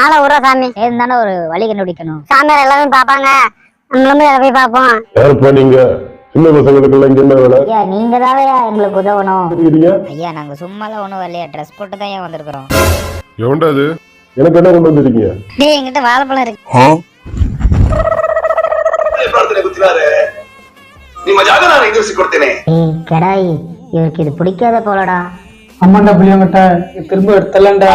ஆளை விடுற சாமி. இருந்தானே ஒரு வழி கண்டுபிடிக்கணும். சாமியார் எல்லாரும் பாப்பாங்க, நம்மளும் அதை போய் பார்ப்போம். யாருப்பா நீங்க? சின்ன பசங்களுக்கு எல்லாம் இங்க என்ன வேலை? ஐயா நீங்க தான் எங்களுக்கு உதவணும். இருக்கிறீங்க? ஐயா நாங்க சும்மாலாம் ஒண்ணும் வரலையா, ட்ரெஸ் போட்டு தான் ஏன் வந்திருக்கிறோம். எவன்டா அது? எனக்கு என்ன கொண்டு வந்திருக்கீங்க? டேய் என்கிட்ட வாழைப்பழம் இருக்கு. கடாய் இவருக்கு இது பிடிக்காத போலடா. அம்மாண்டா புளியங்கிட்ட திரும்ப எடுத்தலண்டா.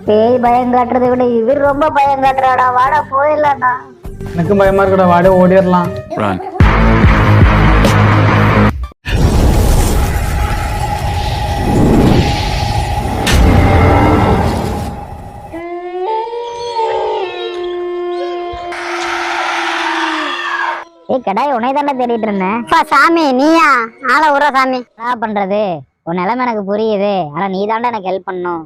பேய் பயம் காட்டுறதை விட இவர் ரொம்ப பயம் காட்டுறாடா. வாடா போயிடலாம்டா. எனக்கும் பயமா இருக்கடா, வாடே ஓடிடலாம். கடாய் உன்னை தானே தேடிட்டு இருந்தேன். சாமி நீயா? ஆளை விடுற சாமி. என்ன பண்றது, உன் நிலைமை எனக்கு புரியுது. ஆனா நீ தாண்டா எனக்கு ஹெல்ப் பண்ணும்.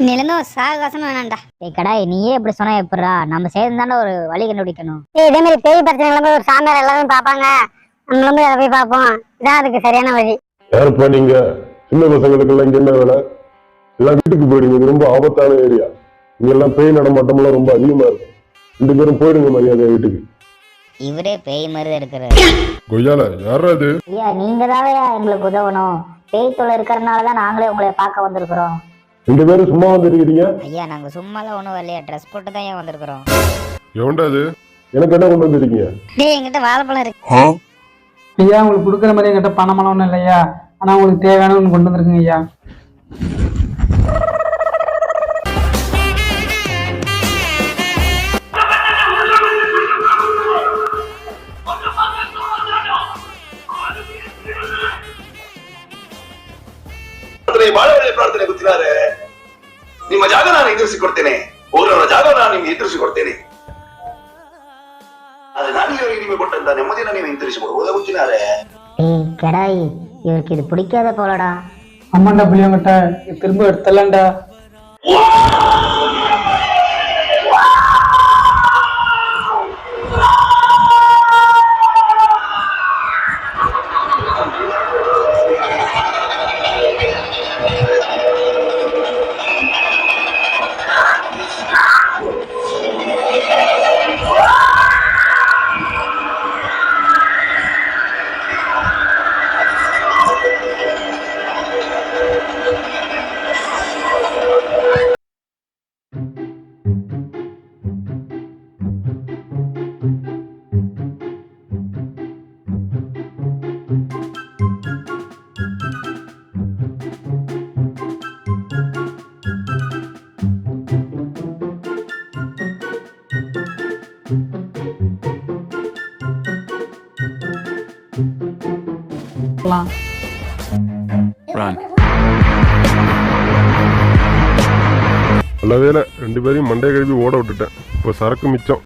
நிலனும் சாகசம் வேணாண்டா. கடாய் நீயே இப்படி சொன்னா எப்படா? நம்ம சேர்ந்து தாண்டா ஒரு வழி கண்டுபிடிக்கணும். இதே மாதிரி பேய் பிரச்சனை ஒரு சாமியார் எல்லாரும் பாப்பாங்க, நம்மளும் அதை போய் பார்ப்போம். இதான் அதுக்கு சரியான வழி. யாருப்பா நீங்க? சின்ன பசங்களுக்கு எல்லாம் இங்க என்ன வேலை? எல்லாம் வீட்டுக்கு போயிடுங்க, இது ரொம்ப ஆபத்தான ஏரியா. இங்க எல்லாம் பேய் நடமாட்டம் எல்லாம் ரொம்ப அதிகமா இருக்கும். 2 பேரும் போயிடுங்க மரியாதை வீட்டுக்கு. இவரே பேய் மாதிரி தான் இருக்கிறாரு. கொய்யால யாரா இது? ஐயா நீங்க தான் எங்களுக்கு உதவணும். பேய் தொலை இருக்கிறதுனாலதான் நாங்களே உங்களை பார்க்க வந்திருக்கிறோம். 2 பேரும் சும்மா வந்துருக்கீங்க? ஐயா நாங்க சும்மாலாம் ஒண்ணும் வரலையா, ட்ரெஸ் போட்டு தான் ஏன் வந்திருக்கிறோம். எவன்டா அது? எனக்கு என்ன கொண்டு வந்திருக்கீங்க? டேய் என்கிட்ட வாழைப்பழம் இருக்கு. ஐயா உங்களுக்கு கொடுக்குற மாதிரி என்கிட்ட பணமெல்லாம் ஒன்றும் இல்லையா, ஆனா உங்களுக்கு தேவையான ஒன்று கொண்டு வந்துருக்குங்க ஐயா. ಪ್ರಾರ್ಥನೆ ಗೊತ್ತಿದ್ದಾರೆ. ನಿಮ್ಮ ಜಾಗ ನಾನು ಎದುರಿಸಿಕೊಡ್ತೇನೆ. ಊರವರ ಜಾಗ ನಾನು ನಿಮ್ಗೆ ಎದುರಿಸಿಕೊಡ್ತೇನೆ. ಅದು ನಾನು ನಿಮಗೆ ಕೊಟ್ಟಂತ ನೆಮ್ಮದಿನ ನೀವು ಹಿಂತಿರಿಸಿಕೊಡುವುದ ಗೊತ್ತಿದ್ದಾರೆ. கடாய் இவருக்கு இது பிடிக்காத போலடா. அம்மாண்டா புளியங்கிட்ட திரும்ப எடுத்தலண்டா. நல்ல வேலை 2 பேரையும் மண்டை கழுவி ஓட விட்டுட்டேன். இப்போ சரக்கு மிச்சம்.